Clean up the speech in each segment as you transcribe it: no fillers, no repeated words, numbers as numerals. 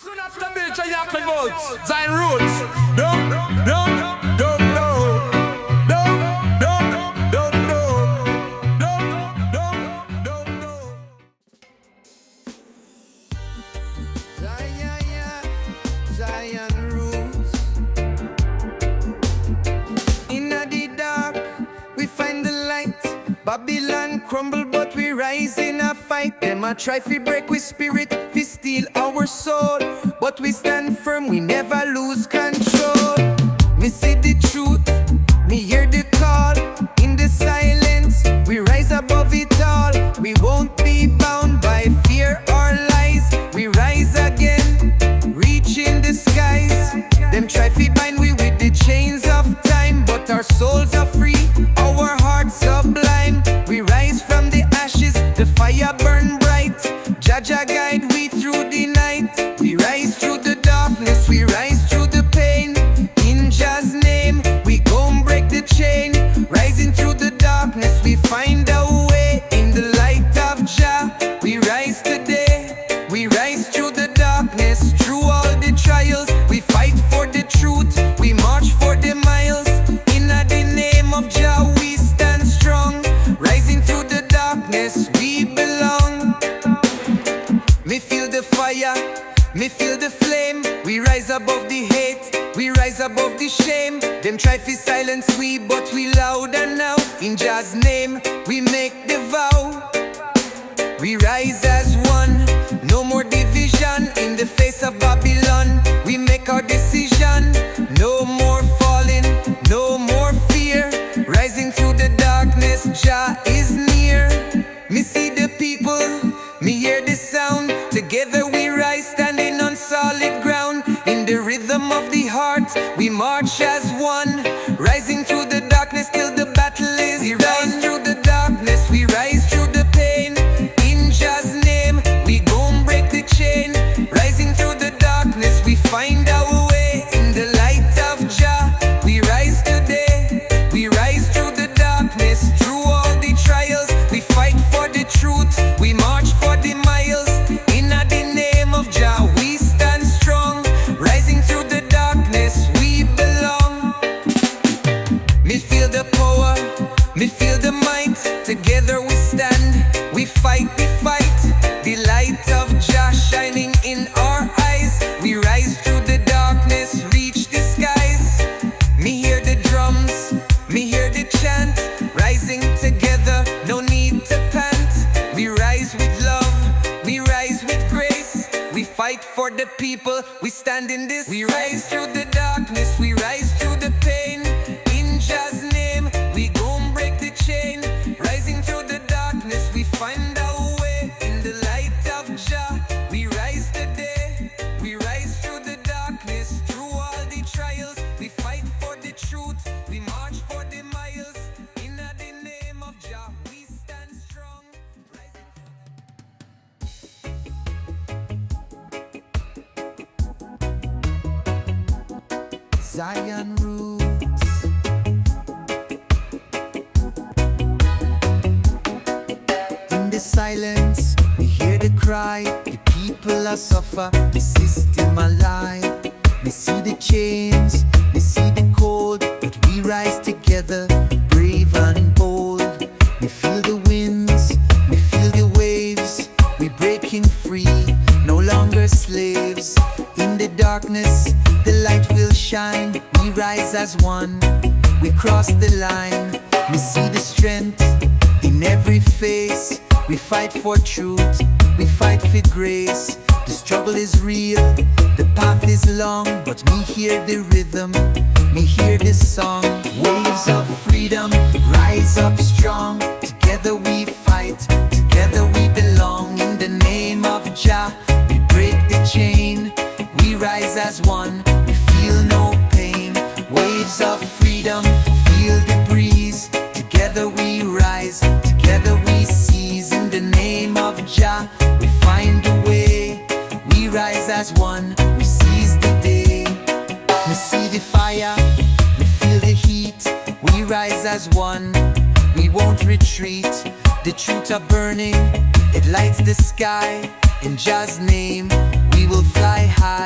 Soon after Bill Chayak votes, Zion Roots. Don't know. Zion Roots. In the dark, we find the light. Babylon crumble, but we rise in a fight. Them a try fi break with spirit, fi steal our soul, but we stand firm, we never lose control. Me see the truth, me hear the call. In the silence, we rise above it all. We won't be bound by fear or lies. We rise again, reaching the skies. Them try fi bind we with the chains of time, but our souls are free, our hearts sublime. We rise from the ashes, the fire burn bright. Jaja guide we through the night. We rise through the darkness, we rise through the pain. In Jah's name, we gon' break the chain. Rising through the darkness, we find our way. In the light of Jah, we rise today. We rise through the darkness, through all the trials. We fight for the truth, we march for the miles. In the name of Jah, we stand strong. Rising through the darkness, we belong. Me feel the fire, me feel the flame. We rise above the hate, we rise above the shame. Them try to silence we, but we louder now. In Jah's name, we make the vow. We rise as one, no more division. In the face of Babylon, we make our decision. No more falling, no more fear. Rising through the darkness, Jah is near. Me see the people, me hear the sound. Together we rise, standing on solid ground. In the rhythm of the heart, we march as one. Rising through the darkness till the battle is done. We rise through the darkness, we rise through the pain. In Jah's name, we gon' break the chain. Rising through the darkness, we find our way. In the light of Jah, we rise today. We rise through the darkness, through all the trials. We fight for the truth, we march for the miles. In the name of Jah, we stand strong. Rising through the darkness, we belong. Me feel the power, me feel the might. Together we stand, we fight the fight. The light of Jah shining in our eyes. We rise through the darkness, reach the skies. Me hear the drums, me hear the chant. Rising together, no need to pant. We rise with love, we rise with grace. We fight for the people, we stand in this. We rise through the darkness, we rise through the pain. In Jah's name, we gon' break the chain. Rising through the darkness, we find our way. In the light of Jah, we rise today. We rise through the darkness, through all the trials. We fight for the truth, we march for the miles. In the name of Jah, we stand strong. Zion Roots. In the silence, we hear the cry. The people are suffer, the system alive. We see the chains, we see the cold, but we rise together, brave and bold. We feel the winds, we feel the waves. We breaking free, no longer slaves. In the darkness, the light will shine. We rise as one, we cross the line. We see the strength in every face. We fight for truth, we fight for grace. The struggle is real, the path is long, but me hear the rhythm, me hear the song. Waves of freedom, rise up strong. Together we fight, together we belong. In the name of Jah, we break the chain. We rise as one, we feel no pain. Waves of freedom, feel the breeze. Together we rise, together we seize. In the name of Jah, we find a way. We rise as one, we seize the day. We see the fire, we feel the heat. We rise as one, we won't retreat. The truth are burning, it lights the sky. In Jah's name, we will fly high.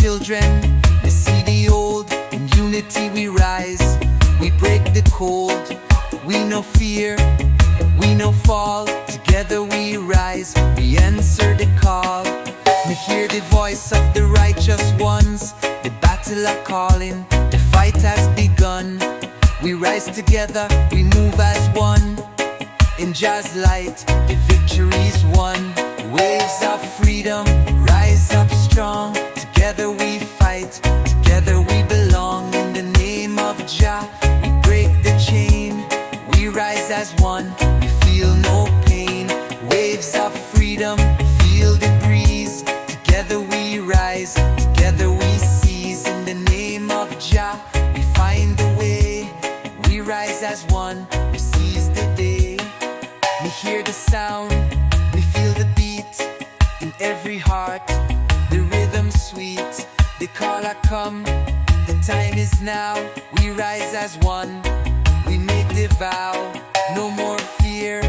children. We see the old, in unity we rise. We break the cold, we no fear, we no fall. Together we rise, we answer the call. We hear the voice of the righteous ones. The battle are calling, the fight has begun. We rise together, we move as one. In Jah's light, the victory's won. Waves of freedom, rise up strong. Together we fight, together we belong. In the name of Jah, we break the chain. We rise as one, we feel no pain. Waves of freedom, feel the breeze. Together we rise, together we seize. In the name of Jah, we find the way. We rise as one, we seize the day. We hear the sound, we feel the beat in every heart, the rhythm sweet. The call I come, the time is now. We rise as one, we make the vow. No more fear,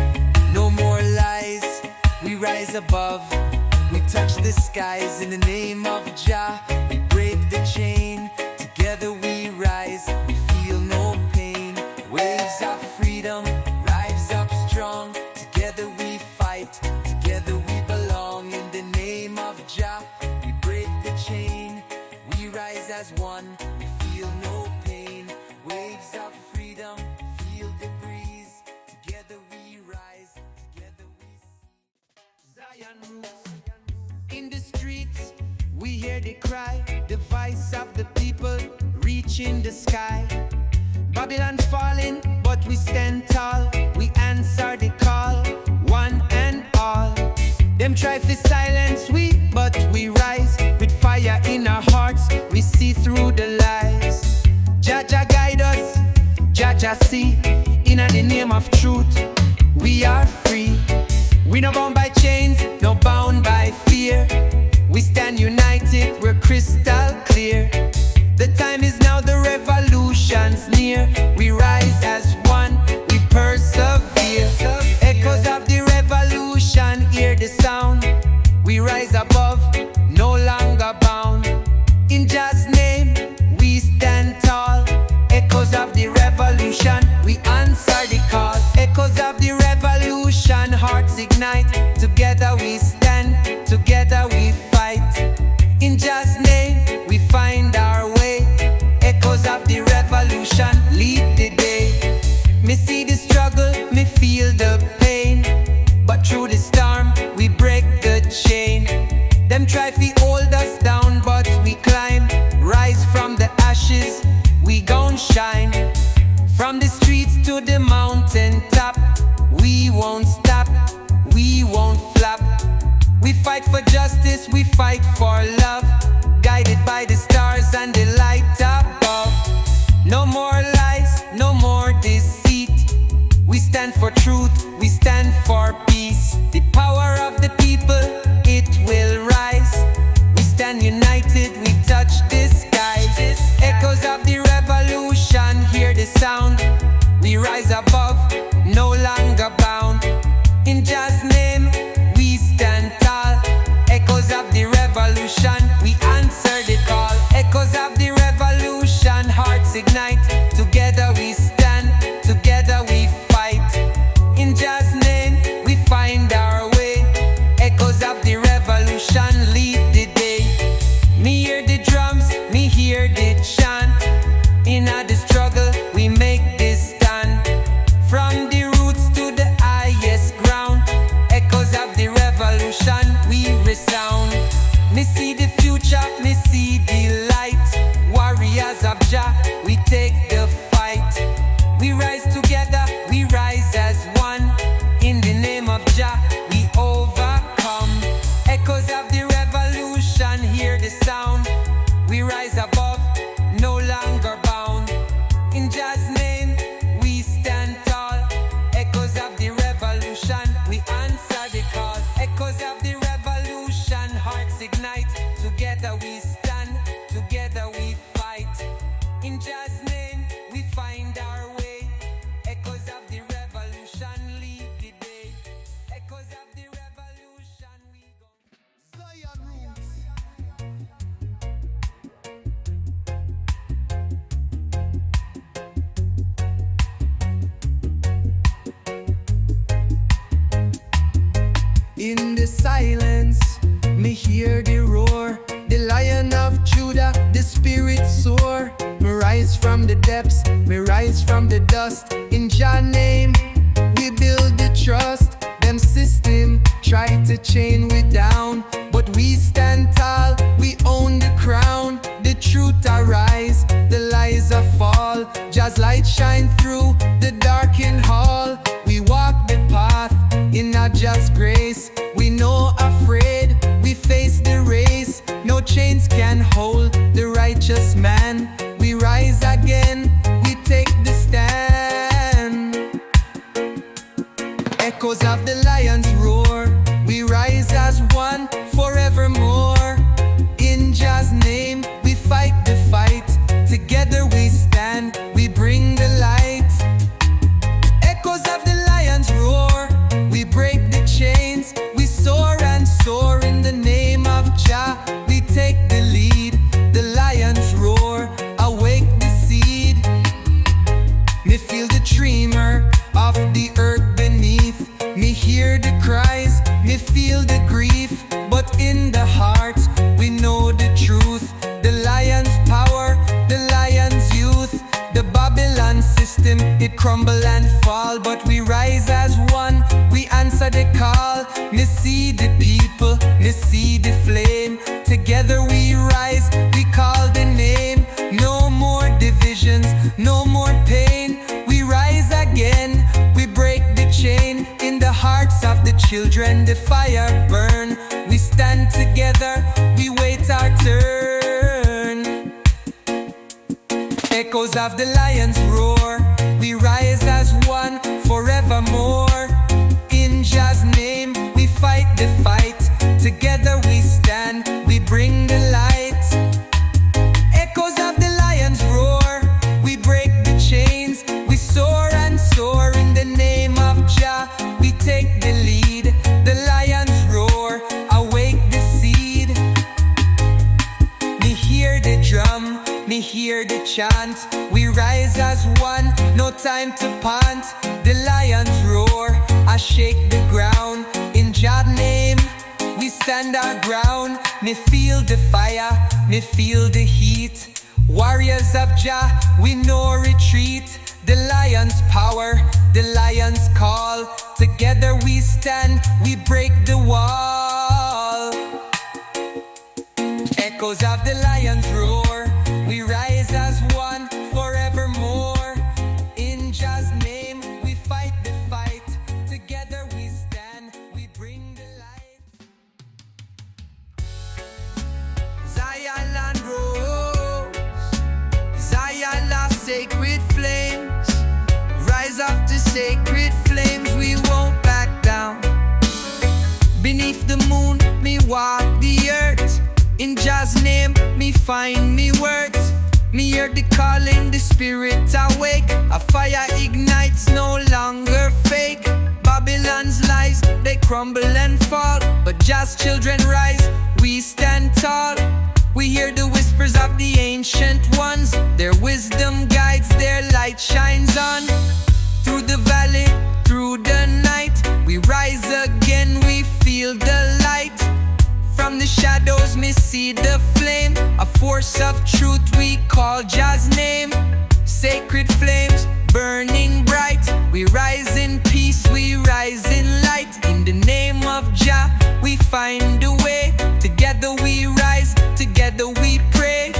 no more lies. We rise above, we touch the skies. In the name of Jah, we break the chain. Together we rise, we feel no pain. Waves of freedom, rise up strong. Together we fight, together we belong. In the name of Jah, we break the chain. We rise as one, we feel no pain. Waves of freedom, feel the breeze. Together we rise, together we Zion roots. In the streets, we hear the cry, the voice of the people reaching the sky. Babylon falling, but we stand tall. We answer the call, one and all. Them try to silence we, but we rise. With fire in our hearts, we see through the lies. Jah Jah guide us, Jah Jah see. In the name of truth, we are free. We no bound by chains, no bound by fear. We stand united, we're crystal clear. The time is now, the revolution's near. We rise as one, we persevere. Echoes of the revolution, hear the sound. We rise above, no longer bound. In Jah's name, we stand tall. Echoes of the revolution, we answer the call. Echoes of the revolution, hearts ignite. Together we stand, together we fight. In Jah's name, we find our way. Echoes of the revolution, lead the day. Me see the struggle, me feel the pain. But through the storm, we break the chain. Them try to hold us down, but we climb. Rise from the ashes, we gon' shine. From the streets to the mountain top, we won't stop, we won't flop. We fight for justice, we fight for love. Guided by the stars and the light above. No more lies, no more deceit. We stand for truth, we stand for peace. The power of the people, it will rise. We stand united, we touch the skies. Echoes of the revolution, hear the sound. We rise above, no longer bound. In Jah's name, we stand tall. Echoes of the revolution, we answer the call. Echoes of the revolution, hearts ignite. Together we stand, together we fight. In Jah's name, we find our way. Echoes of the revolution, lead the day. Me hear the drums, me hear the chant. In the struggle, we make this stand. From the roots to the highest ground. Echoes of the revolution, we resound. Me see the future, me see the light. Warriors of Jah, we take the fight. We rise together, we rise as one. In the name of Jah, we overcome. Echoes of the revolution, hear the sound. We rise above, no longer bound. In Jah's name, we stand tall. Echoes of the revolution, we answer the call. Echoes of the revolution, hearts ignite. Together we stand, together we fight. In Jah's name, we find our way. Echoes of the revolution, lead the day. Echoes of the revolution, we go. Zion roots. Jah's light shine through the darkened hall. We walk the path in our just grace. We no afraid, we face the race. No chains can hold the righteous man. We rise again, we take the stand. Echoes of the lion's roar, we rise as one forevermore. In Jah's name, we fight the fight. Together we stand, we bring the light. Echoes of the lion's roar, we break the chains. We soar and soar in the name of Jah. We take the lead, the lion's roar, awake the seed. Me feel the tremor of the earth beneath. Me hear the cries, me feel the grief. But in the heart, we know the truth. The lion's power, the lion's youth. The Babylon system, it crumble and fall. But we rise as one, we answer the call. Me see the people, me see the flame. Together we rise, we call the name. No more divisions, no more pain. We rise again, we break the chain. In the hearts of the children, the fire burn. We stand together, we wait our turn. Echoes of the lion's roar, we rise as one forevermore. In Jah's name, we fight the fight. Together we stand, we bring the light. Echoes of the lion's roar, we break the chains. We soar and soar in the name of Jah. We take the lead, the lion's roar, awake the seed. Me hear the drum, me hear the chant. We rise as one, no time to pant. The lion's roar, I shake the ground. In Jah's name, we stand our ground. Me feel the fire, me feel the heat. Warriors of Jah, we no retreat. The lion's power, the lion's call. Together we stand, we break the wall. Echoes of the lion's roar, we rise as one forevermore. In Jah's name, we fight the fight. Together we stand, we bring the light. Zion land rose, Zion lost sacred flames. Rise up to sacred flames, we won't back down. Beneath the moon, me walk the earth. In Jah's name, me find me words. Me hear the calling, the spirit awake. A fire ignites, no longer fake. Babylon's lies, they crumble and fall. But Jah's children rise, we stand tall. We hear the whispers of the ancient ones. Their wisdom guides, their light shines on. Through the valley, through the night, we rise again, we feel the light. From the shadows, me see the flame. A force of truth, we call Jah's name. Sacred flames, burning bright. We rise in peace, we rise in light. In the name of Jah, we find a way. Together we rise, together we pray.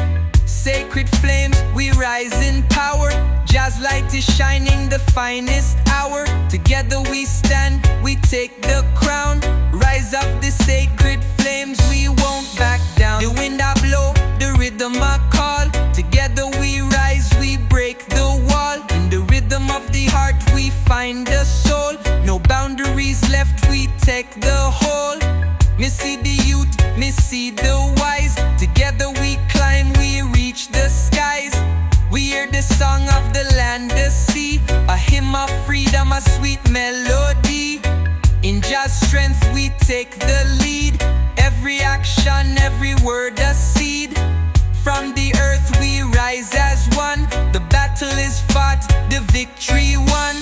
Sacred flames, we rise in power. Jah's light is shining, the finest hour. Together we stand, we take the crown. Rise up the sacred flames, we won't back down. The wind a blow, the rhythm a call. Together we rise, we break the wall. In the rhythm of the heart, we find the soul. No boundaries left, we take the whole. Me see the youth, me see the wise. Together we climb, we reach the skies. We hear the song of the land, the sea. A hymn of freedom, a sweet melody. In Jah's strength we take the lead. Every action, every word a seed. From the earth we rise as one. The battle is fought, the victory won.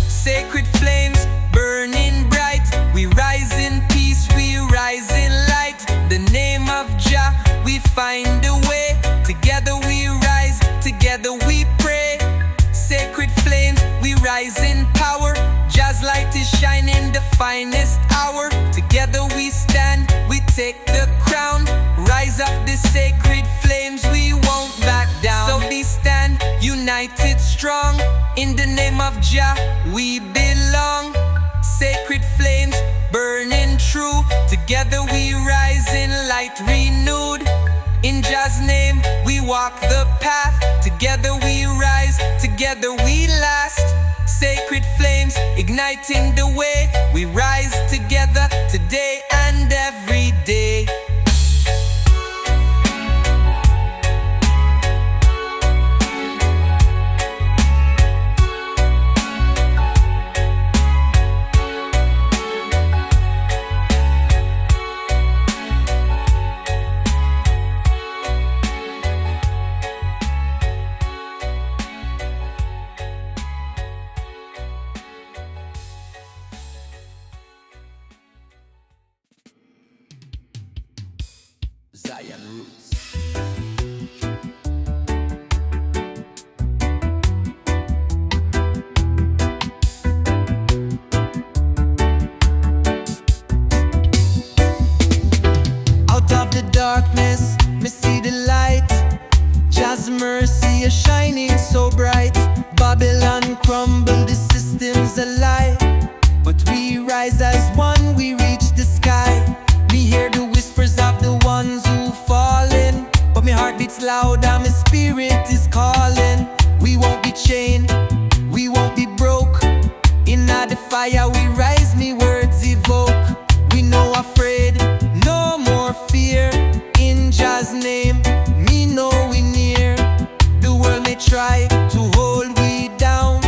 Sacred flames, burning bright. We rise in peace, we rise in light. The name of Jah, we find a way. Together we rise, together we pray. Sacred flames, we rise in power. Jah's light is shining, the finest hour. Together we stand, we take the crown. Rise up the sacred flames, we won't back down. So we stand united strong. Jah we belong. Sacred flames burning true. Together we rise in light renewed. In Jah's name we walk the path. Together we rise, together we last. Sacred flames igniting the way. We rise together today and every day. Zion Roots. Out of the darkness, me see the light. Jah's mercy is shining so bright. Babylon crumble, the system's a lie. But we rise as one, we reach the sky. Me hear the whispers of the ones who fallen, but my heart beats loud and my spirit is calling. We won't be chained, we won't be broke. In the fire we rise, me words evoke. We no afraid, no more fear. In Jah's name, me know we near. The world may try to hold we down,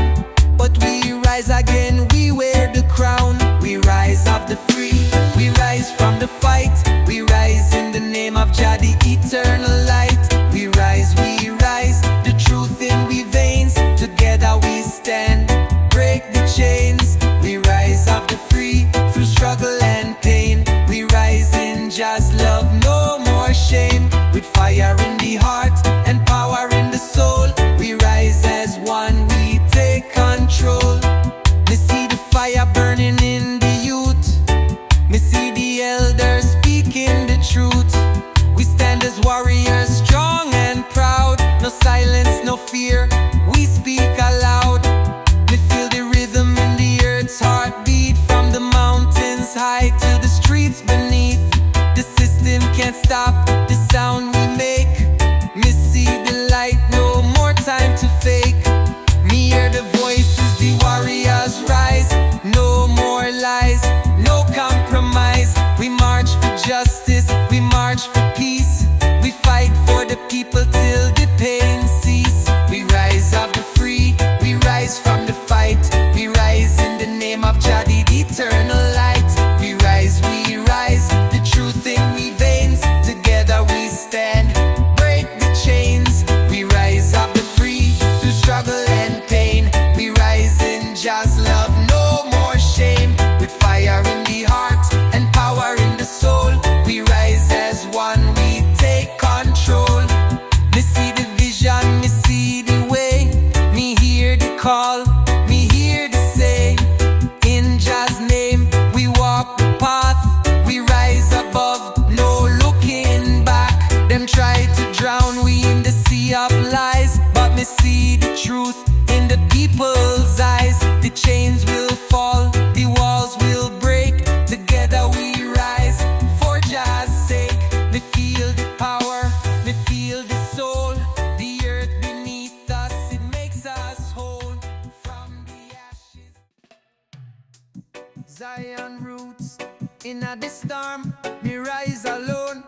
but we rise again, we wear the crown. We rise of the free, we rise from the fight. We rise in the name of Jah, the eternal light. We rise, the truth in we veins. Together we stand, break the chains. We rise of the free, through struggle and pain. We rise in Jah's love, no more shame. With fire in the heart and power in the soul. We rise as one, we take control. Me see the fire burning in the youth. Me see the elders speaking the truth. We stand as warriors, strong and proud. No silence, no fear, we speak aloud. Me feel the rhythm in the earth's heartbeat. From the mountains high to the streets beneath. The system can't stop the sound we make. Me see the light, no more time to fake. Me hear the voices, the warriors rise. No more lies, no compromise. We march for justice, we march for peace. We fight for the people till the pain cease. We rise of the free, we rise from the fight. We rise in the name of Jah, the eternal light. We rise, the truth in we veins. Together we stand, break the chains. We rise of the free, through struggle and pain. We rise in Jah's love, no more shame. With fire in the heart and power in the soul. We rise as one, we take control. Me see the vision, me see the way. Me hear the call, me hear the say. In Jah's name we walk the path. We rise above, no looking back. Them try to drown we in the sea of lies, but me see the truth in the people's eyes. The chains will fall, the walls will break. Together we rise, for Jah's sake. Me feel the power, me feel the soul. The earth beneath us, it makes us whole. From the ashes, Zion roots, in the storm, me rise alone.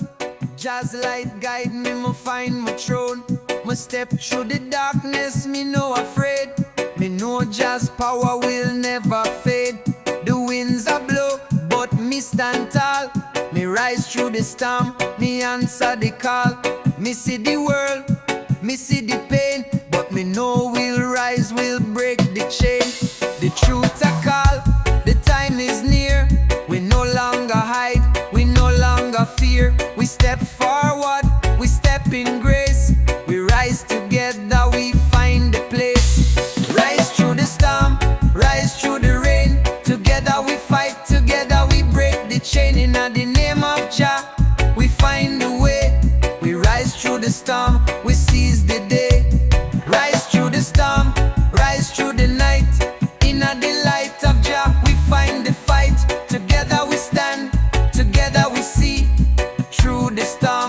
Jah's light guide me, me find my throne. Me step through the darkness, me no afraid. Me know Jah's power will never fade. The winds are blow, but me stand tall. Me rise through the storm, me answer the call. Me see the world, me see the pain, but me know we'll rise, we'll break the chain. The truth I call, the time is near. We no longer hide, we no longer fear. We step forward, we step in grace. We rise together, we find the place. Rise through the storm, rise through the rain. Together we fight, together we break the chain. In the name of Jah, we find the way. We rise through the storm, we seize the day. Rise through the storm, rise through the night.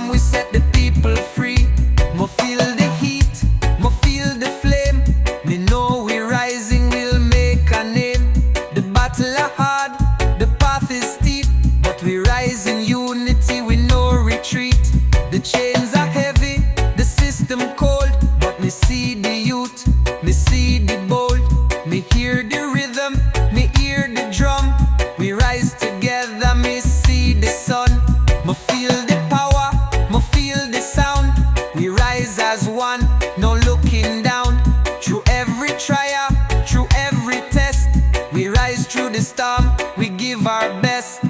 storm, we set the people free. Mo feel the heat, mo feel the flame. Me know we rising, we'll make a name. The battle are hard, the path is steep, but we rise in unity with no retreat. The chains are heavy, the system cold, but me see the youth, me see the bold. Me hear the rhythm, me hear the drum. We rise together, me see the sun. Me feel the power, me feel the sound. We rise as one, no looking down. Through every trial, through every test, we rise through the storm, we give our best.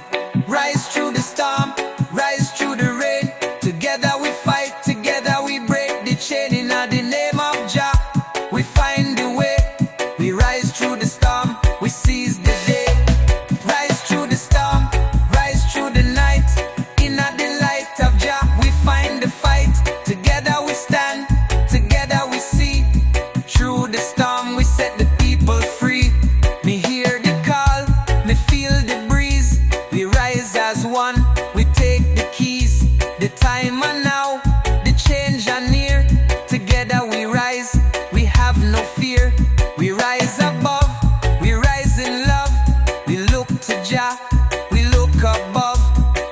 Rise through the storm, rise through the rain. Together we fight, together we break the chain. In the name of Jah, we find the way. We rise through the storm, we seize the day. Rise through the storm, rise through the night. In the light of Jah, we find the fight. Together we stand, together we see. Through the storm, we set the people free. Me hear the call, me feel the breeze. We rise as one, we take the keys. The time are now, the change are near. Together we rise, we have no fear. We rise above, we rise in love. We look to Jah, we look above.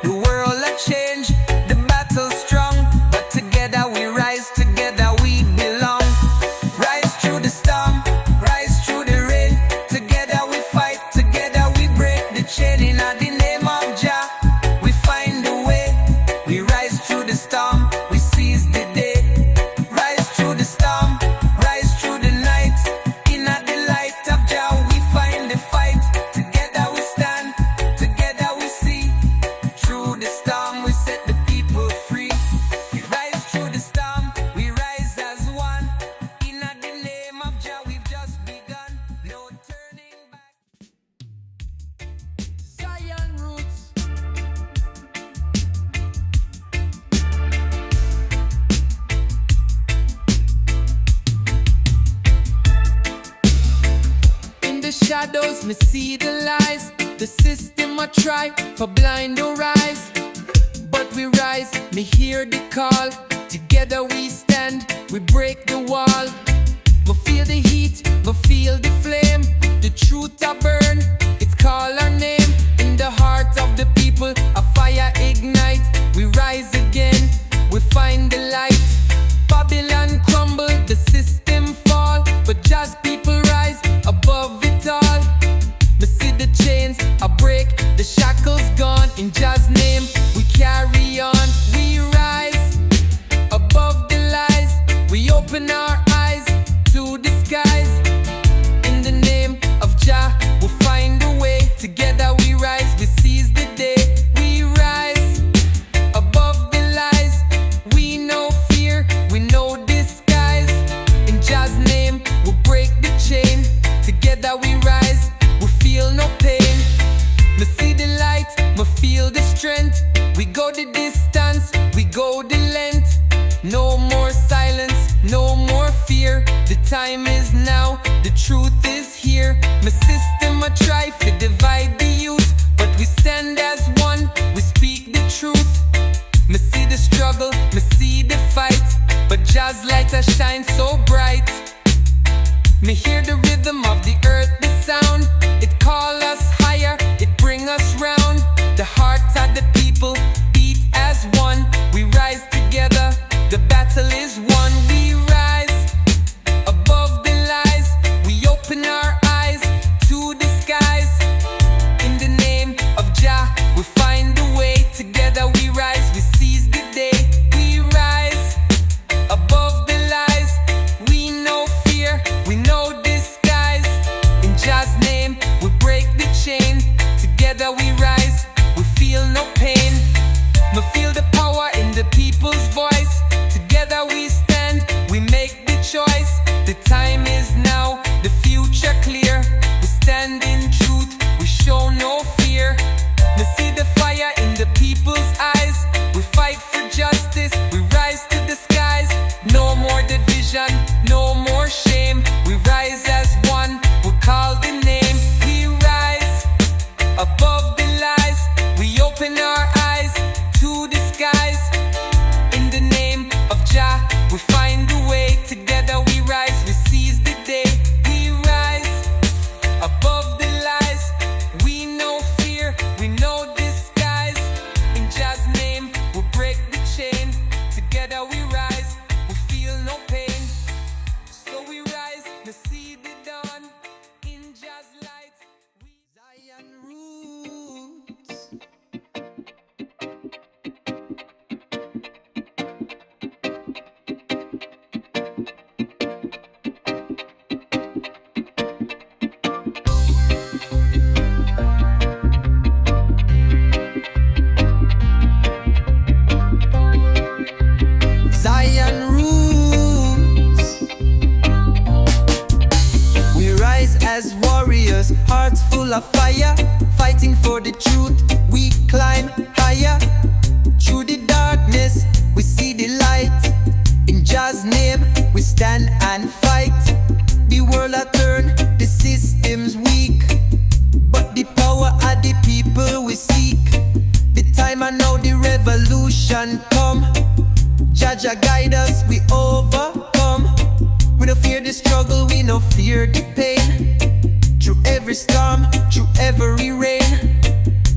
The world a change, the battle strong, but together we rise, together we belong. Rise through the storm, rise through the rain. Together we fight, together we break the chain. In the name of Jah, we find the way. We rise through the storm, we seize the day. Rise through the storm, rise through the night. In the light of Jah, we find the fight. Together we stand, together we see. Through the storm, we set the people free. We rise through the storm, we rise as one. In the name of Jah, we've just begun. No turning back. Zion roots. In the shadows, me see the lies. The system I try for blind our eyes, but we rise, me hear the call. Together we stand, we break the wall. Me feel the heat, me feel the flame. The truth I burn, it's call our name. In the heart of the people, a fire ignite. We rise again, we find the light. Babylon crumble, the system fall, but just people rise above it all. Me see the chains, I break, the shackles gone. In Jah's name, we carry on. We rise above the lies. We open our eyes to the skies. In the name of Jah, we'll find a way. Together we rise, we seize the day. We rise above the lies. We know fear, we know disguise. In Jah's name, we'll break the chain. Together we rise, we feel no pain. Me see the light, me feel the strength. We go the distance, we go the length. No more silence, no more fear. The time is now, the truth is here. My system I try to divide the youth, but we stand as one, we speak the truth. Me see the struggle, me see the fight, but Jah's light has shine so bright. Me hear the rhythm of the earth, the sound. It call us higher, it bring us round. The hearts of the people beat as one. We rise together, the battle is won. We rise above the lies. We open our eyes to the skies. In the name of Jah, we find a way. Together we rise, we seize the day. We rise above the lies. We know fear, we know disguise. In Jah's name, we break the chain. Together we rise, we feel no pain. Me feel the power in the people's voice. Together we stand, we make the choice. The time is now, the future clear. We stand in truth, we show no fear. Me see the fire in the people's eyes. We fight for justice, we rise to the skies. No more division, no more shame. We rise as one, we call the name. We rise above the lies. We open our eyes to the skies. Jah guide us, we overcome. We no fear the struggle, we no fear the pain. Through every storm, through every rain,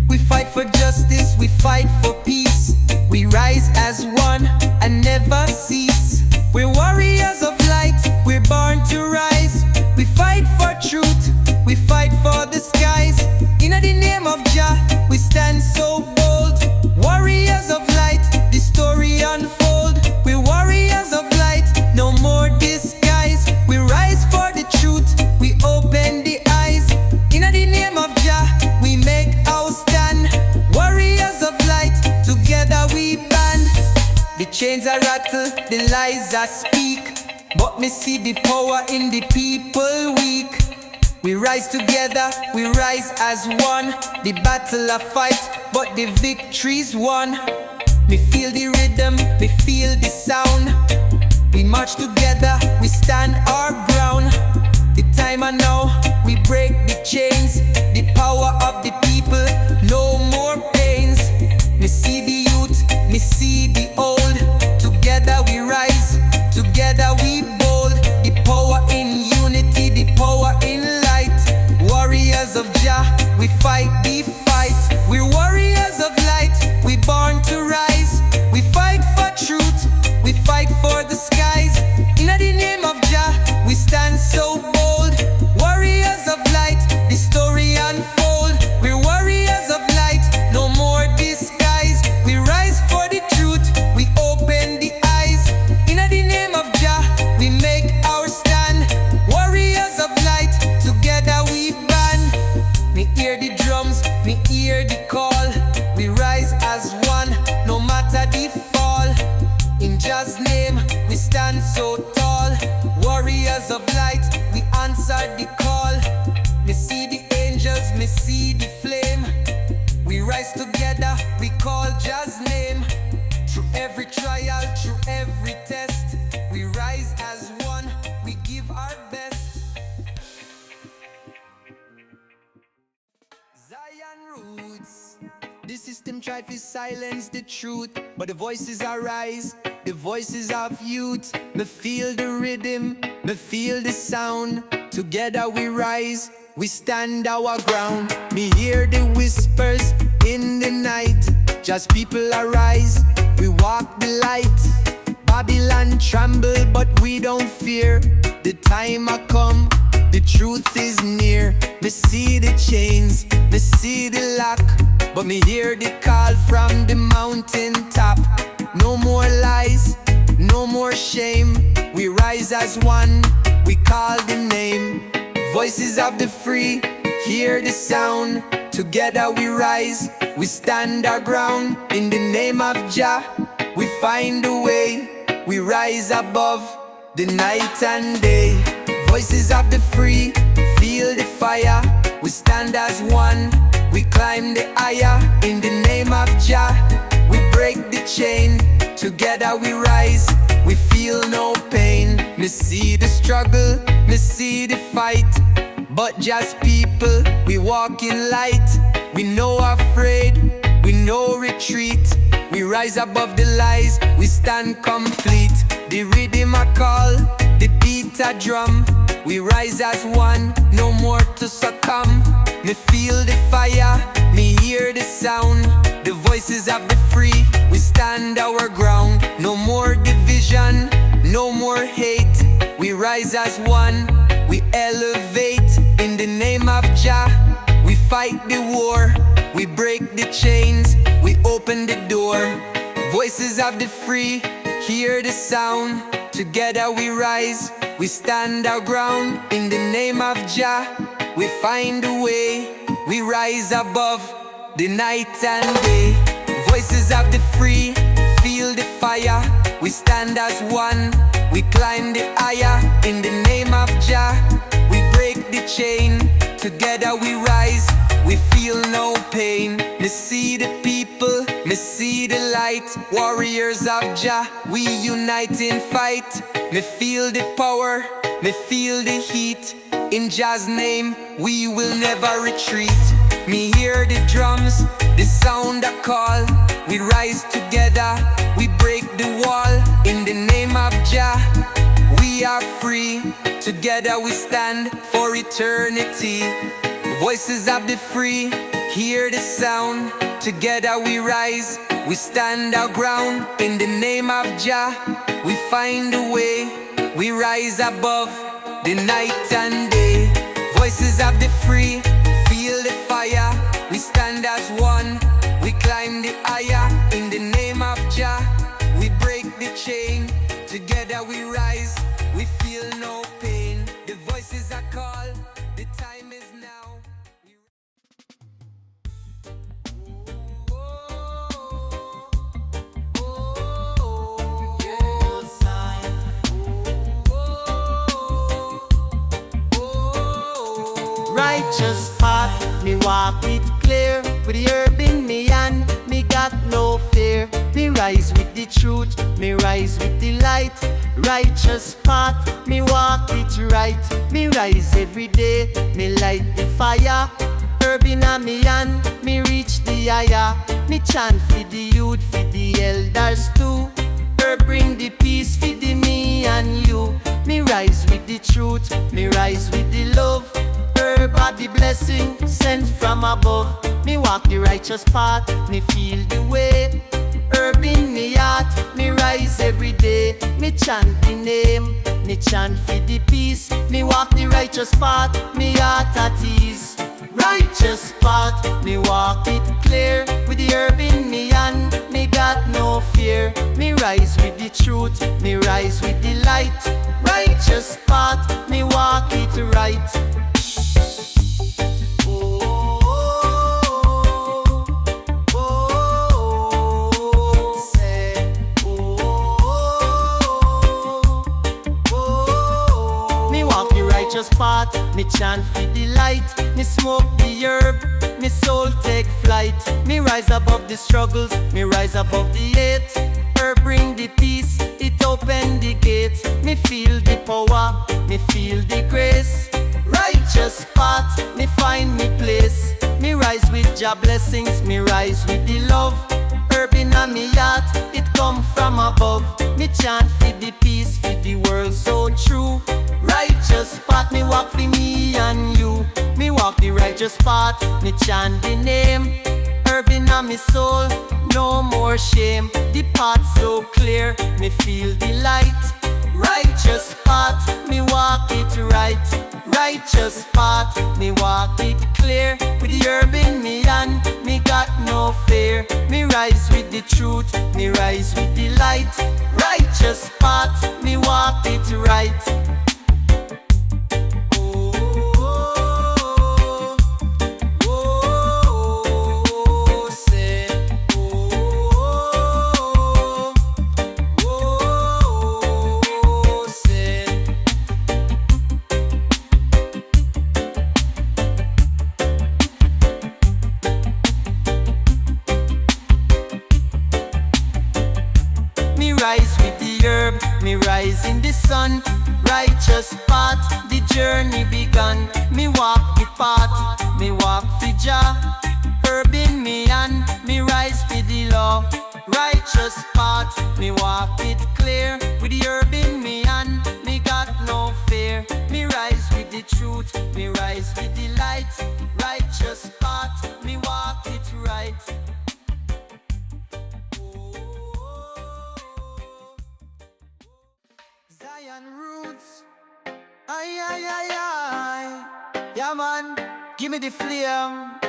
we fight for justice, we fight for peace. We rise as one and never cease. We're warriors of light, we're born to rise. We fight for truth, we fight for the skies. In the name of Jah, we stand so bold. Warriors of light, the story unfold. We're warriors of light, no more disguise. We rise for the truth, we open the eyes. In the name of Jah, we make our stand. Warriors of light, together we band. The chains are rattle, the lies are speak, but me see the power in the people weak. We rise together, we rise as one. The battle a fight, but the victory's won. Me feel the rhythm, me feel the sound. We march together, we stand our ground. The time I know, we break the chains. The power of the people, no more pains. Me see the youth, me see the old. Together we rise, together we bold. The power in unity, the power in light. Warriors of Jah, we fight the fight. We're warriors of light, we born to rise. We fight for truth, we fight for the skies. In the name of Jah, we stand so bold. Warriors of light, the story unfold. We're warriors of light, no more disguise. We rise for the truth, we open the eyes. In the name of Jah, we make our stand. Warriors of light, together we band. Me hear the drums, me hear the call. We rise as one, no matter the fall. In Jah's name, we stand so tall. Warriors of light, we answer the call. Me see the angels, me see the flame. We rise together, we call Jah's name. Through every trial, through every test, we rise as one, we give our best. Zion roots. The system try to silence the truth, but the voices arise, the voices of youth. Me feel the rhythm, me feel the sound. Together we rise, we stand our ground. Me hear the whispers in the night. Just people arise, we walk the light. Babylon tremble, but we don't fear. The time I come, the truth is near. Me see the chains, me see the lock, but me hear the call from the mountain top. No more lies, no more shame. We rise as one, we call the name. Voices of the free, hear the sound. Together we rise, we stand our ground. In the name of Jah, we find a way. We rise above the night and day. Voices of the free, feel the fire. We stand as one, we climb the higher. In the name of Jah, we break the chain. Together we rise, we feel no pain. Me see the struggle, me see the fight, but just people, we walk in light. We no afraid, we no retreat. We rise above the lies, we stand complete. The rhythm a call, the beat a drum. We rise as one, no more to succumb. Me feel the fire, me hear the sound. The voices of the free, we stand our ground. No more division, no more hate. We rise as one, we elevate. In the name of Jah, we fight the war. We break the chains, we open the door. Voices of the free, hear the sound. Together we rise, we stand our ground. In the name of Jah, we find a way. We rise above the night and day. Voices of the free, feel the fire. We stand as one, we climb the higher. In the name of Jah, we break the chain. Together we rise, we feel no pain. Me see the people, me see the light. Warriors of Jah, we unite in fight. Me feel the power, me feel the heat. In Jah's name, we will never retreat. Me hear the drums, the sound a call. We rise together, we break the wall. In Together we stand for eternity. Voices of the free, hear the sound. Together we rise, we stand our ground. In the name of Jah, we find a way. We rise above the night and day. Voices of the free, feel the fire. We stand as one, we climb the higher. In the name of Jah, we break the chain. Together we rise, we feel no pain. The voices are called, the time is now. Righteous path, me walk it clear. With the herb in me hand, me got no fear. Me rise with the truth, me rise with the light. Righteous path, me walk it right. Me rise every day, me light the fire. Herb in me hand, me reach the higher. Me chant for the youth, for the elders too. Herb bring the peace for the me and you. Me rise with the truth, me rise with the love. Herb are the blessing sent from above. Me walk the righteous path, me feel the way. Herb in me heart, me rise every day. Me chant the name, me chant for the peace. Me walk the righteous path, me heart at ease. Righteous path, me walk it clear. With the herb in me hand, me got no fear. Me rise with the truth, me rise with the light. Righteous path, me walk it right. Path, me chant for the light. Me smoke the herb, me soul take flight. Me rise above the struggles, me rise above the hate. Herb bring the peace, it open the gate. Me feel the power, me feel the grace. Righteous path, me find me place. Me rise with Jah blessings, me rise with the love. Herb in me heart, it come from above. Me chant for the peace, for the world so true. Righteous path, me walk for me and you. Me walk the righteous path, me chant the name. Herb in me soul, no more shame. The path so clear, me feel the light. Righteous path, me walk it right. Righteous path, me walk it clear. With the herb in me hand, me got no fear. Me rise with the truth, me rise with the light. Righteous path, me walk it right. Me rise in the sun, righteous path, the journey begun. Me walk the path, me walk for Jah. Herb in me hand, me rise for the law. Righteous path, me walk it clear. With the herb in me hand, me got no fear. Me rise with the truth, me rise with the light. Righteous path, me walk it right. Zion roots, ay ay ay ay. Yeah man, give me the flame.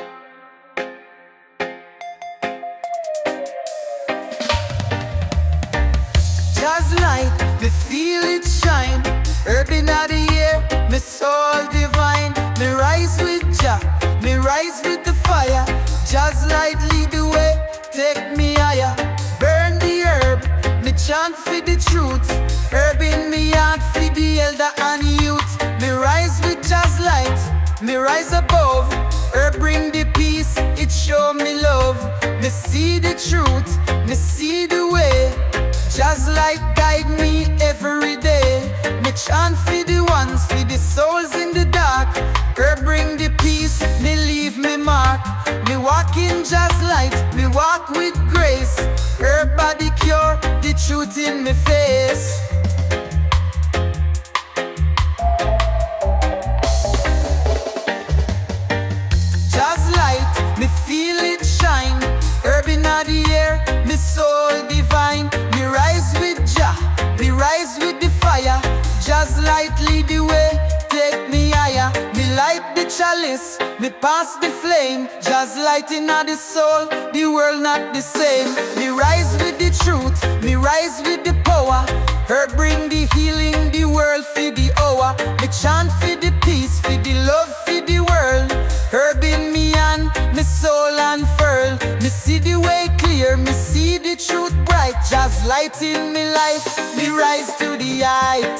Just light, me feel it shine. Herb in the air, me soul divine. Me rise with Jah, me rise with the fire. Just light lead the way, take me higher. Burn the herb, me chant for the truth. Herb in me heart for the elder and youth. Me rise with Jah's light, me rise above. Herb bring the peace, it show me love. Me see the truth, me see the way. Jah's light guide me every day. Me chant for the ones, for the souls in the dark. Herb bring the peace, me leave me mark. Me walk in Jah's light, me walk with grace. Herb body cure, the truth in me face. chalice, me pass the flame. Just lighting on the soul, the world not the same. Me rise with the truth, me rise with the power. Her bring the healing, the world for the hour. Me chant for the peace, for the love, for the world. Herb in me and me soul unfurl. Me see the way clear, me see the truth bright. Just light in me life, me rise to the height.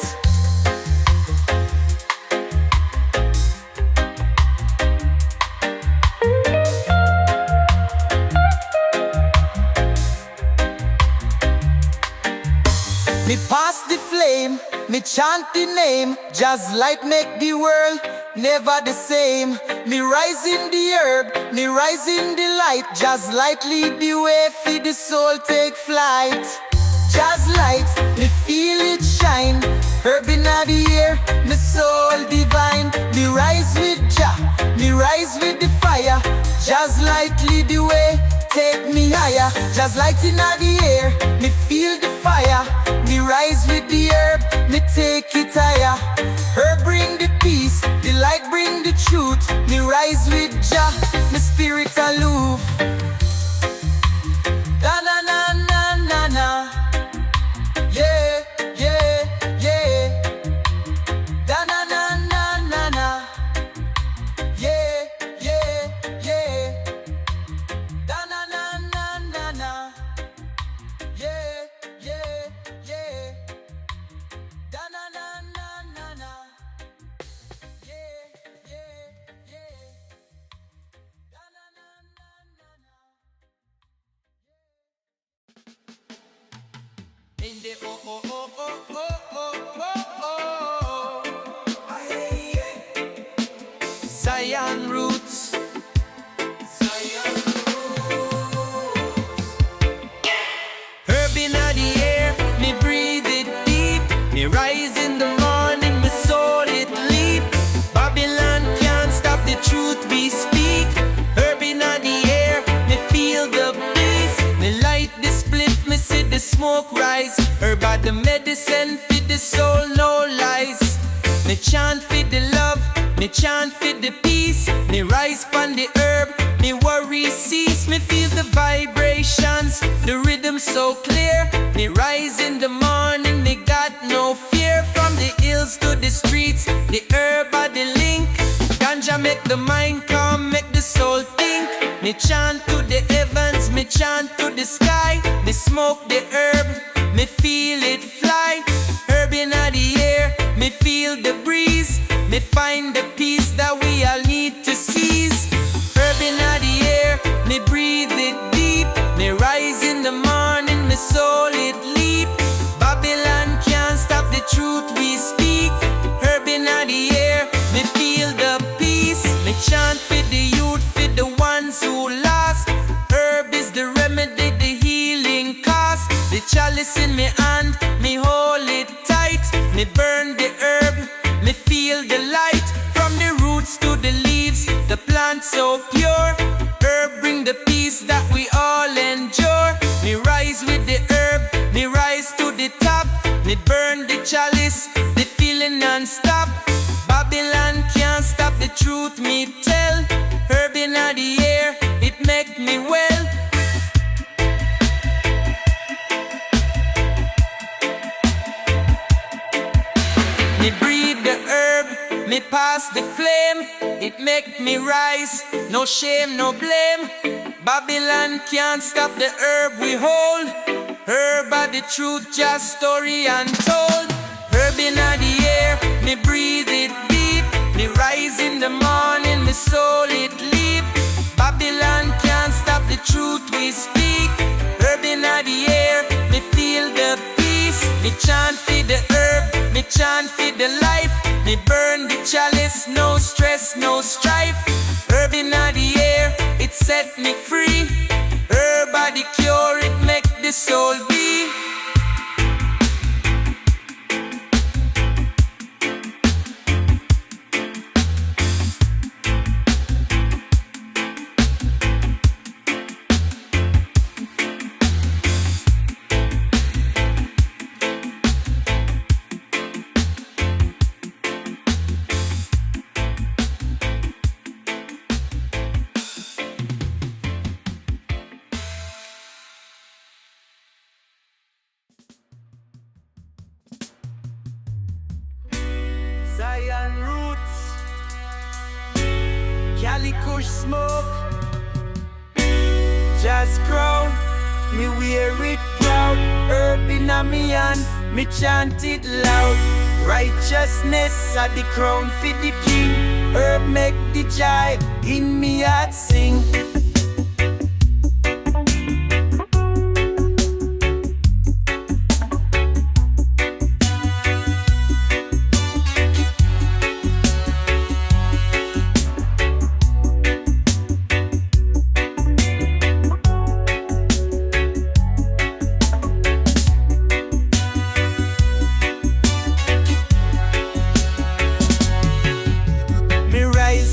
Me pass the flame, me chant the name. Just light make the world never the same. Me rise in the herb, me rise in the light. Just light lead the way for the soul take flight. Just light, me feel it shine. Herb in the air, me soul divine. Me rise with Jah, me rise with the fire. Just light lead the way, take me higher. Just light in the air, me feel the fire. Me rise with the herb, me take it higher. Herb bring the peace, the light bring the truth. Me rise with Jah, me spirit aloof. Da na na na na na. Yeah, yeah, yeah. Da na na na na na. Yeah, yeah, yeah. Da na na na na na. Yeah, yeah, yeah. Da na na na na na. Yeah, yeah, yeah. Da na na na na na. In the oh oh oh oh oh oh oh. Zion roots. Herb in the air, me breathe it deep. Me rise in the morning, me soul it leap. Babylon can't stop the truth we speak. Herb in the air, me feel the peace. Me light the spliff, me see the smoke rise. Herb are the medicine for the soul, no lies. Me chant for the love, me chant for the peace. Me rise from the herb, me worry cease. Me feel the vibrations, the rhythm so clear. Me rise in the morning, me got no fear. From the hills to the streets, the herb are the link. Ganja make the mind calm, make the soul think. Me chant to the heavens, me chant to the sky. Me smoke the herb, me feel it fly. Herb in the air, me feel the breeze. Me find the peace that we all need to seize. Herb in the air, me breathe it deep. Me rise in the morning, me soul it leap. Babylon can't stop the truth we speak. Herb in the air, me feel the peace. Me chant for the youth, for the ones who lost. Herb is the remedy, the healing cost. The chalice in me hand, me hold it tight. Me burn the herb, me feel the light. From the roots to the leaves, the plant so pure. Herb bring the peace that we all endure. Me rise with the herb, me rise to the top. Me burn the chalice, the feeling non-stop. Babylon can't stop the truth me tell. Herb in the air, it make me well. Me breathe the herb, me pass the flame. It make me rise, no shame, no blame. Babylon can't stop the herb we hold. Herb are the truth, just story untold. Herb in the air, me breathe it deep. Me rise in the morning, me soul it leap. Babylon can't stop the truth we speak. Herb in the air, me feel the peace. Me chant for the herb, me chant for the life. Me burn the chalice, no stress, no strife. Herb in the air, it set me free. Herb are the cure, it make the soul be. Zion roots, Cali Kush smoke, Jazz crown, me wear it proud. Herb in a me hand, me chant it loud. Righteousness are the crown for the king. Herb make the joy in me heart sing.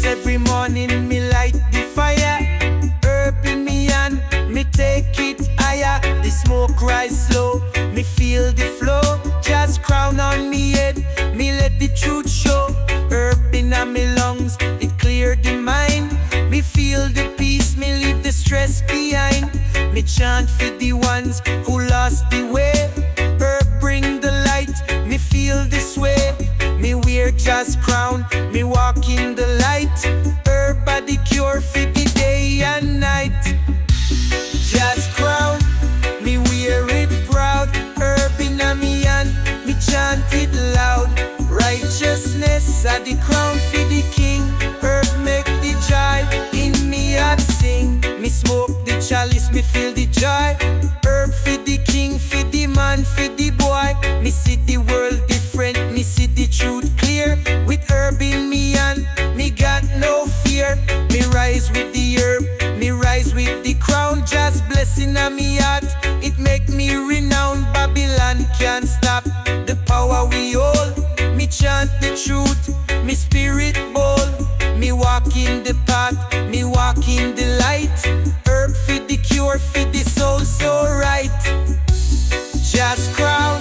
Every morning me light the fire. Herb in me hand, me take it higher. The smoke rise slow, me feel the flow. Just crown on me head, me let the truth show. Herb in me lungs, it clear the mind. Me feel the peace, me leave the stress behind. Me chant for the ones who lost the way. Herb bring the light, me feel this way. Me wear just crown, me walk in the light. Herb are the cure for the day and night. Just crown, me wear it proud. Herb in a me hand, me chant it loud. Righteousness are the crown for the king. Herb make the joy in me heart sing. Me smoke the chalice, me feel the joy. Herb for the king, for the man, for the boy. Me see the world different, me see the truth clear. With herb in me hand, me got no fear. Me rise with the herb, me rise with the crown. Just blessing on me heart, it make me renowned. Babylon can't stop the power we hold. Me chant the truth, me spirit bold. Me walk in the path, me walk in the light. Herb for the cure, for the soul so right. Just crown,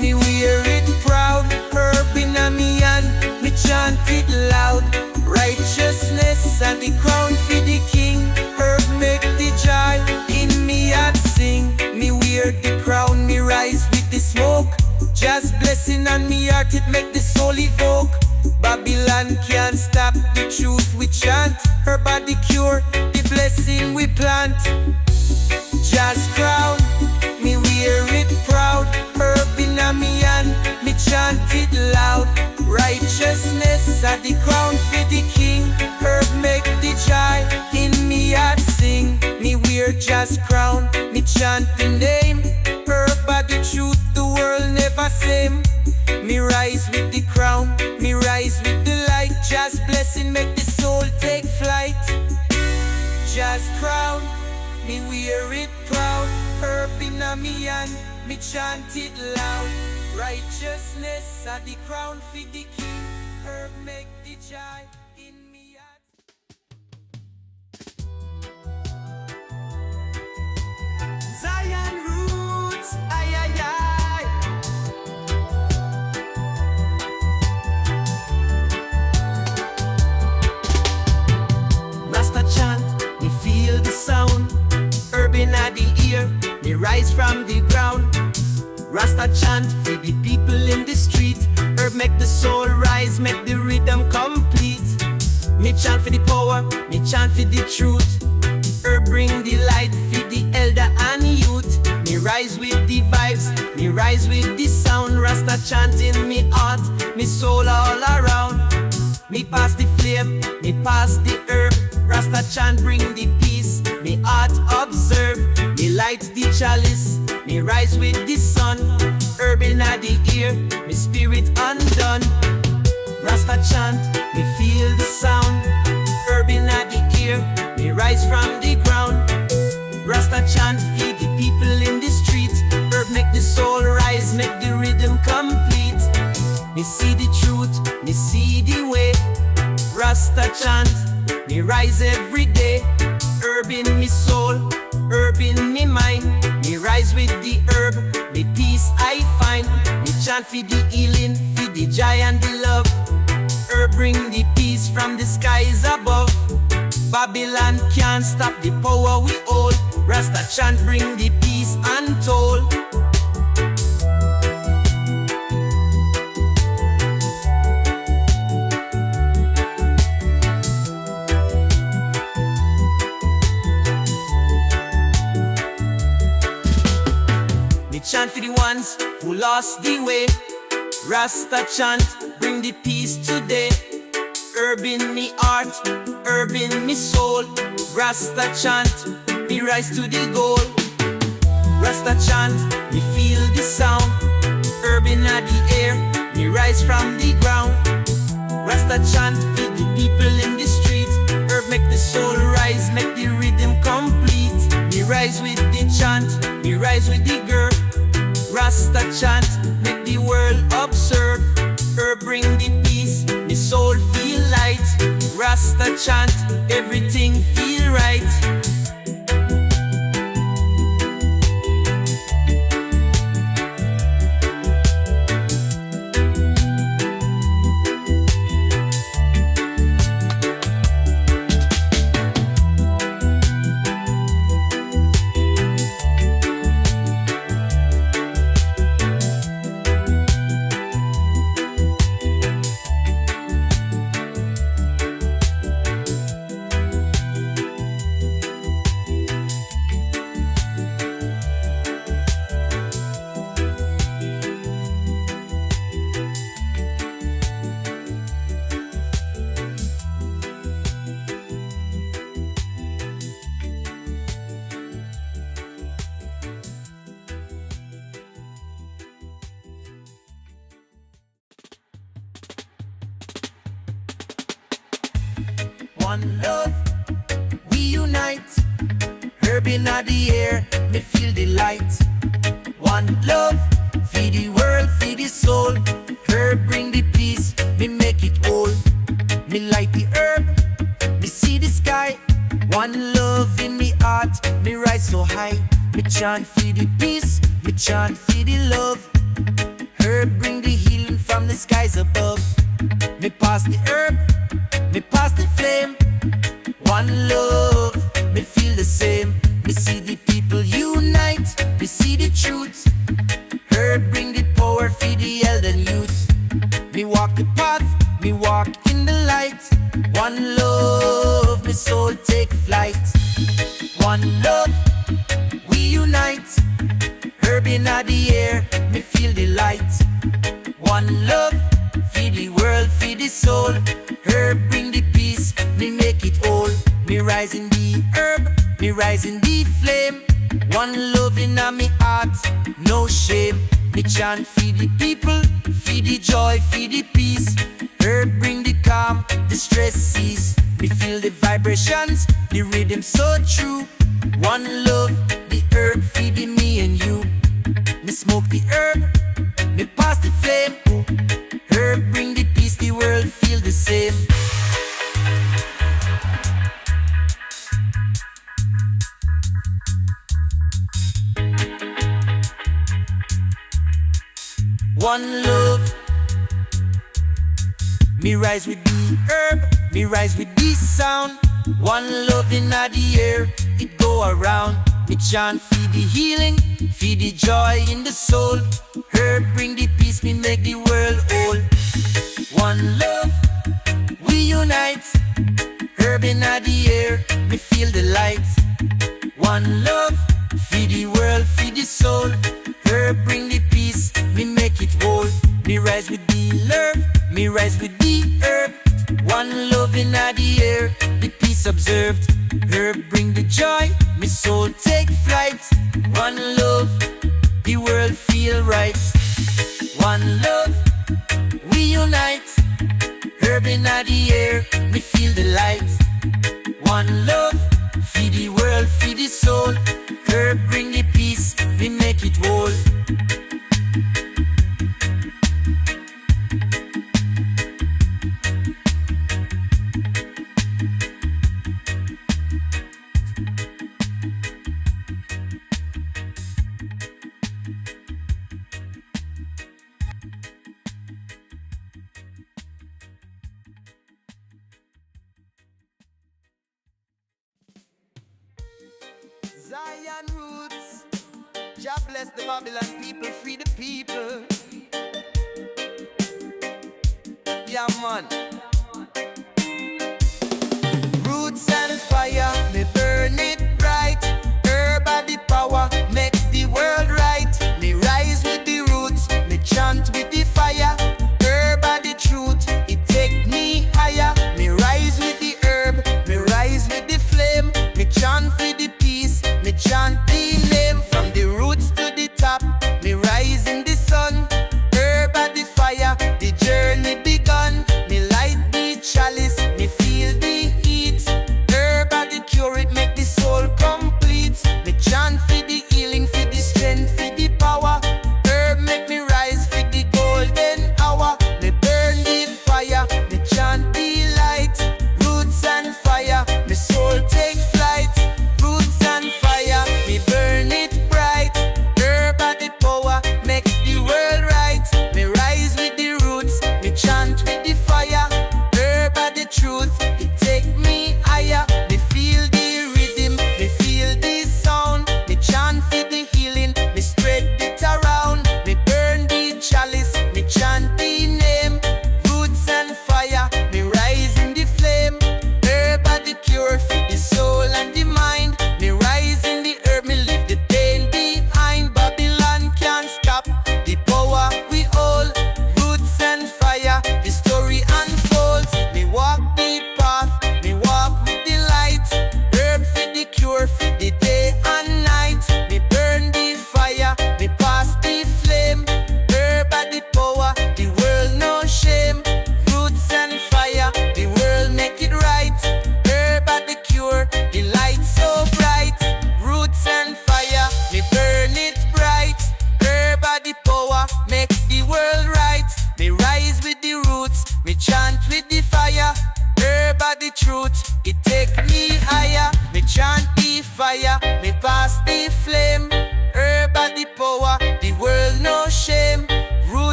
me wear it proud. Herb in a me hand, me chant it loud. Righteousness and the crown for the king. Herb make the joy in me heart sing. Me wear the crown, me rise with the smoke. Just blessing on me heart, it make the soul evoke. Babylon can't stop the truth we chant. Her body cure, the blessing we plant. Just crown, me wear it proud. Herb in a me hand, me chant it loud. Righteousness are the crown for the king. Herb make the joy in me heart sing. Me wear just crown, me chant the name. Herb are the truth, the world never same. Me rise with the crown, me rise with the light. Just blessing make the soul take flight. Just crown, me wear it proud. Herb in a me hand, me chant it loud. Righteousness are the crown for the king. Herb make the joy in me heart. Zion roots, ay ay ay. Rasta chant, me feel the sound. Herb in the ear, me rise from the ground. Rasta chant for the people in the street. Herb make the soul rise, make the rhythm complete. Me chant for the power, me chant for the truth. Herb bring the light for the elder and youth. Me rise with the vibes, me rise with the sound. Rasta chant in me heart, me soul all around. Me pass the flame, me pass the herb. Rasta chant bring the peace, me heart observe. Me light the chalice, me rise with the sun. Herb in the ear, me spirit undone. Rasta chant, me feel the sound. Herb in the ear, me rise from the ground. Rasta chant, feed the people in the street. Herb make the soul rise, make the rhythm complete. Me see the truth, me see the way. Rasta chant, me rise every day. Herb in me soul, herb in me mind. Me rise with the herb, me peace I find. Me chant for the healing, for the joy and the love. Herb bring the peace from the skies above. Babylon can't stop the power we hold. Rasta chant bring the peace untold. lost the way. Rasta chant, bring the peace today. Herb in me heart, herb in me soul. Rasta chant, me rise to the goal. Rasta chant, me feel the sound. Herb in the air, me rise from the ground. Rasta chant, feed the people in the street. Herb make the soul rise, make the rhythm complete. Me rise with the chant, me rise with the girl. Rasta chant, make the world observe. Herb bring the peace, me soul feel light. Rasta chant, everything feel right. One love, we unite. Herb in the air, me feel the light. One love, feed the world, feed the soul. Herb bring the peace, me make it whole. Me light the herb, me see the sky. One love in me heart, me rise so high. Me chant for the peace, me chant for the love. Herb bring the healing from the skies above. Me pass the herb, me pass the flame. One love, me feel the same. Me see the people unite, me see the truth. Herb bring the power for the elder and youth. Me walk the path, me walk in the light. One love, me soul take flight. One love, we unite. Herb in the air, me feel the light. One love, feed the world, feed the soul. Herb bring the peace, me make it whole. Me rise in the herb, me rise in the flame. One love in me heart, no shame. Me chant feed the people, feed the joy, feed the peace. Herb bring the calm, the stress cease. Me feel the vibrations, the rhythm so true. One love, the herb feeding me and you. Me smoke the herb, me pass the flame. Herb bring the peace, the world feel the same. One love, me rise with the herb, me rise with the sound. One love in the air, it go around. Me chant feed the healing, feed the joy in the soul. Herb bring the peace, me make the world whole. One love, we unite. Herb in the air, me feel the light. One love, feed the world, feed the soul. Herb bring the peace, me make it whole. Me rise with the love, me rise with the herb. One love in the air, the peace observed. Herb bring the joy, me soul take flight. One love, the world feel right. One love, we unite. Herb in the air, me feel the light. One love, feed the world, feed the soul. Herb bring the peace, me make it whole. Zion roots, Jah bless the Babylon people, free the people. Yeah man. Roots and fire, me burn it bright. Herb and the power, make the world right. Me rise with the roots,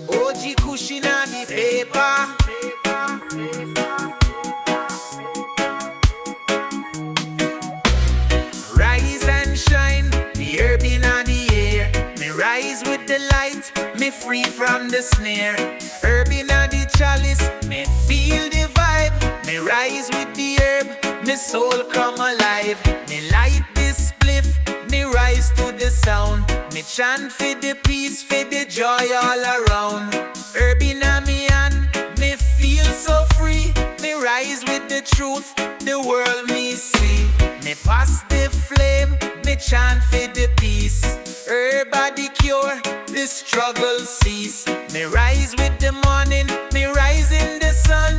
OG cushion on the paper. Rise and shine, the herb in the air. Me rise with the light, me free from the snare. Herb in the chalice, me feel the vibe. Me rise with the herb, me soul come alive. Me light this spliff, me rise to the sound. Me chant for the peace, for the joy all around. Herb in me hand, me feel so free. Me rise with the truth, the world me see. Me pass the flame, me chant for the peace. Herb the cure, the struggle cease. Me rise with the morning, me rise in the sun.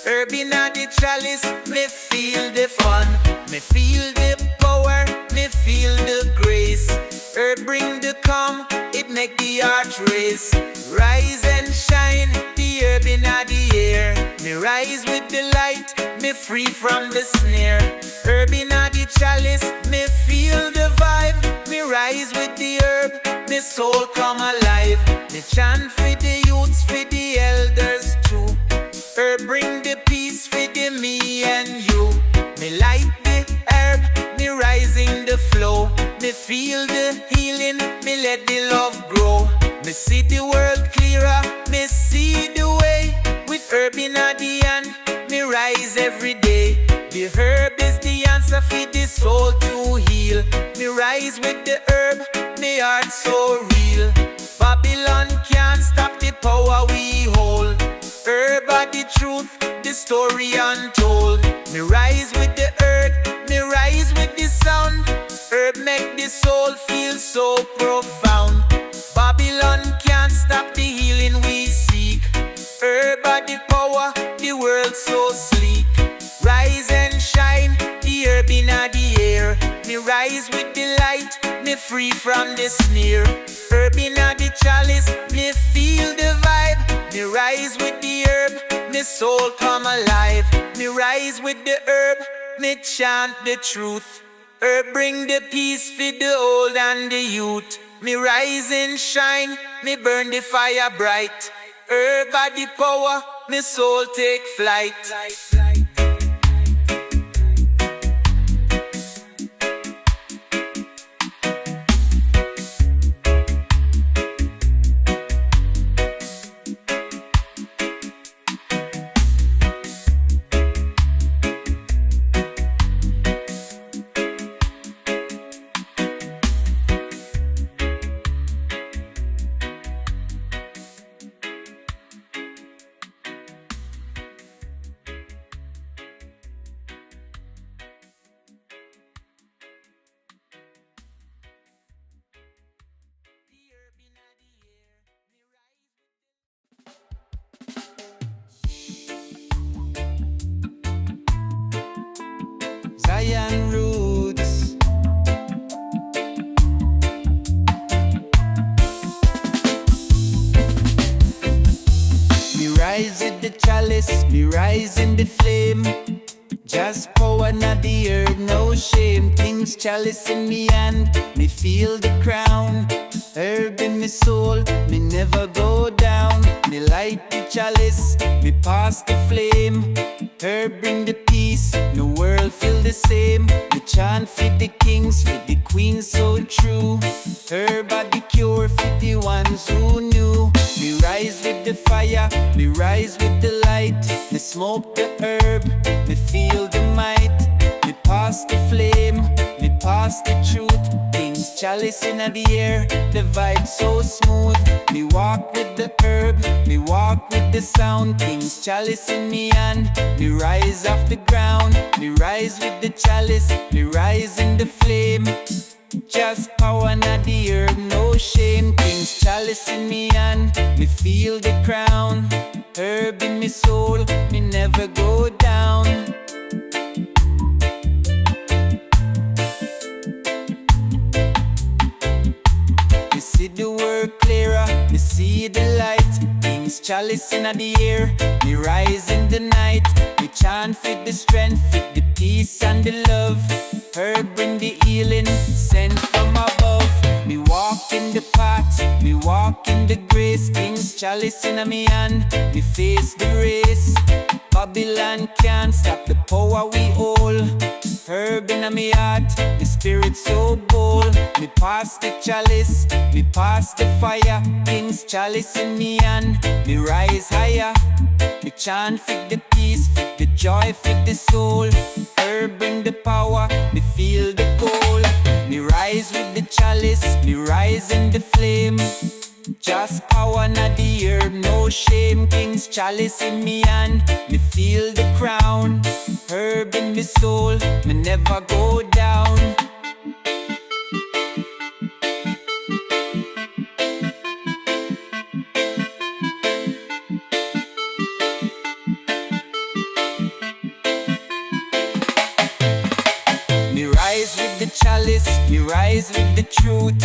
Herb in the chalice, me feel the fun. Me feel the power, me feel the grace. Herb bring the calm, it make the heart race. Rise and shine, the herb in the air. Me rise with the light, me free from the snare. Herb in the chalice, me feel the vibe. Me rise with the herb, me soul come alive. Me chant for the youths, for the elders too. Herb bring the peace for the me and you. Me light the herb, me rise in the flow. Me feel the healing, me let the love grow. Me see the world clearer, me see the way. With herb in the hand, me rise every day. The herb is the answer for the soul to heal. Me rise with the herb, me heart so real. Babylon can't stop the power we hold. Herb are the truth, the story untold. Me rise with the earth, me rise with the sound. Herb make the soul feel so profound. Babylon can't stop the healing we seek. Herb are the power, the world so sleek. Rise and shine, the herb in the air. Me rise with the light, me free from the snare. Herb in the chalice, me feel the vibe. Me rise with the herb, me soul come alive. Me rise with the herb, me chant the truth. Herb bring the peace for the old and the youth. Me rise and shine, me burn the fire bright. Herb by the power, me soul take flight. Zion roots. Me rise in the chalice, me rise in the flame. Just power, not the earth, no shame. Things chalice in me hand, me feel the crown. Herb in me soul, me never go down. Me light the chalice, me pass the flame. Herb bring the peace, the world feel the same. Me chant for the kings, for the queens so true. Herb are the cure for the ones who knew. Me rise with the fire, me rise with the light. Me smoke the herb, me feel the might. Me pass the flame, me pass the truth. Things chalice in the air, the vibe so smooth. Me walk with the herb, me walk with the sound. Things chalice in me hand, me rise off the ground. Me rise with the chalice, me rise in the flame. Just power, not the herb, no shame. Things chalice in me hand, me feel the crown. Herb in me soul, me never go down. Me see the world clearer, me see the light. Things chalice in the air, me rise in the night. Me chant for the strength, for the peace and the love. Herb bring the healing, sent from above. bring the pot, me walk in the grace. King's chalice in a me hand, me face the race. Babylon can't stop the power we hold. Herb in a me heart, the spirit so bold. Me pass the chalice, me pass the fire. King's chalice in me hand, me rise higher. Me chant fit the peace, fit the joy, fit the soul. Herb bring the power, me feel the cold. Me rise with the chalice, me rise in the flame. Just power, not the herb, no shame. King's chalice in me hand, me feel the crown. Herb in me soul, me never go down. Me rise with the chalice, me rise with the truth.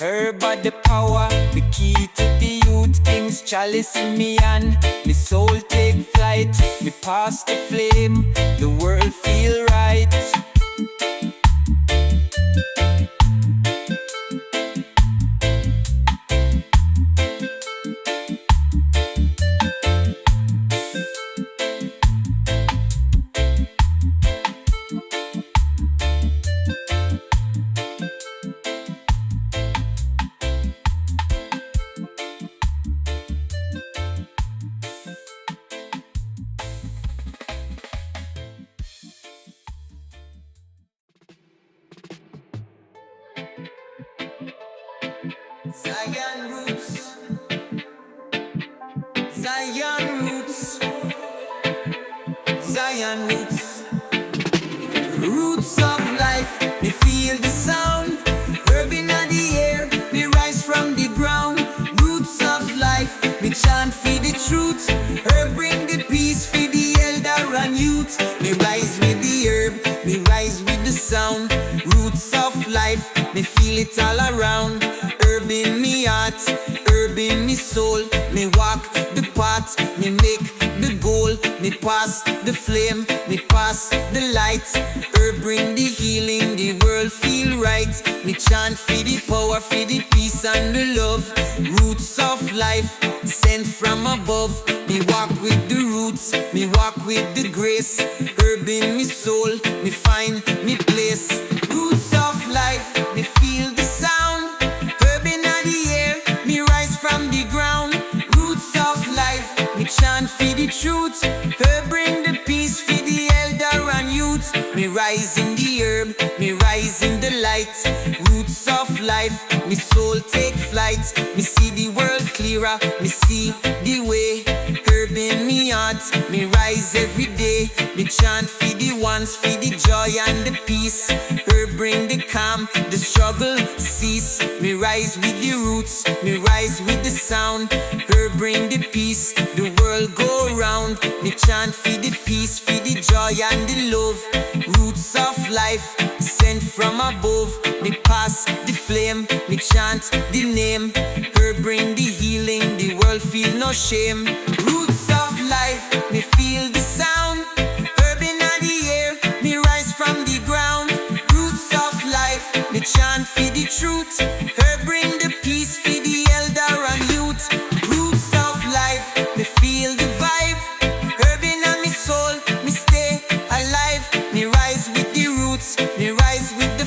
Herb are the power, the key to the youth. King's chalice in me hand, me soul take flight. Me pass the flame, the world feel right. Zion roots, Zion roots, Zion roots. Roots of life, me feel the sound. Herb in the air, me rise from the ground. Roots of life, me chant for the truth. Herb bring the peace for the elder and youth. Me rise with the herb, me rise with the sound. Roots of life, me feel it all around. Herb in me heart, herb in me soul. Me walk the path, me make the goal. Me pass the flame, me pass the light. Herb bring the healing, the world feel right. Me chant for the power, for the peace and the love. Roots of life, sent from above. Me walk with the roots, me walk with the grace. Herb in me soul, me find me place. Roots of life, me feel the sound. Herb in the air, me rise from the ground. Roots of life, me chant for the truth. Herb bring the peace for the elder and youth. Me rise in the herb, me rise in the light. Roots of life, me soul take flight. Me see the world clearer, me see the way. Herb in me heart, me rise every day. Me chant for the ones, for the joy and the peace. Herb bring the calm, the struggle cease. Me rise with the roots, me rise with the sound. Herb bring the peace, the world go round. Me chant for the peace, for the joy and the love. Roots of life, sent from above. Me pass the flame, me chant the name. Herb bring the healing, the world feel no shame. Roots of life, me feel the sound. Herb in the air, me rise from the ground. Roots of life, me chant for the truth. Herb bring the peace for the elder and youth. Roots of life, me feel the vibe. Herb in me soul, me stay alive. Me rise with the roots, me rise with the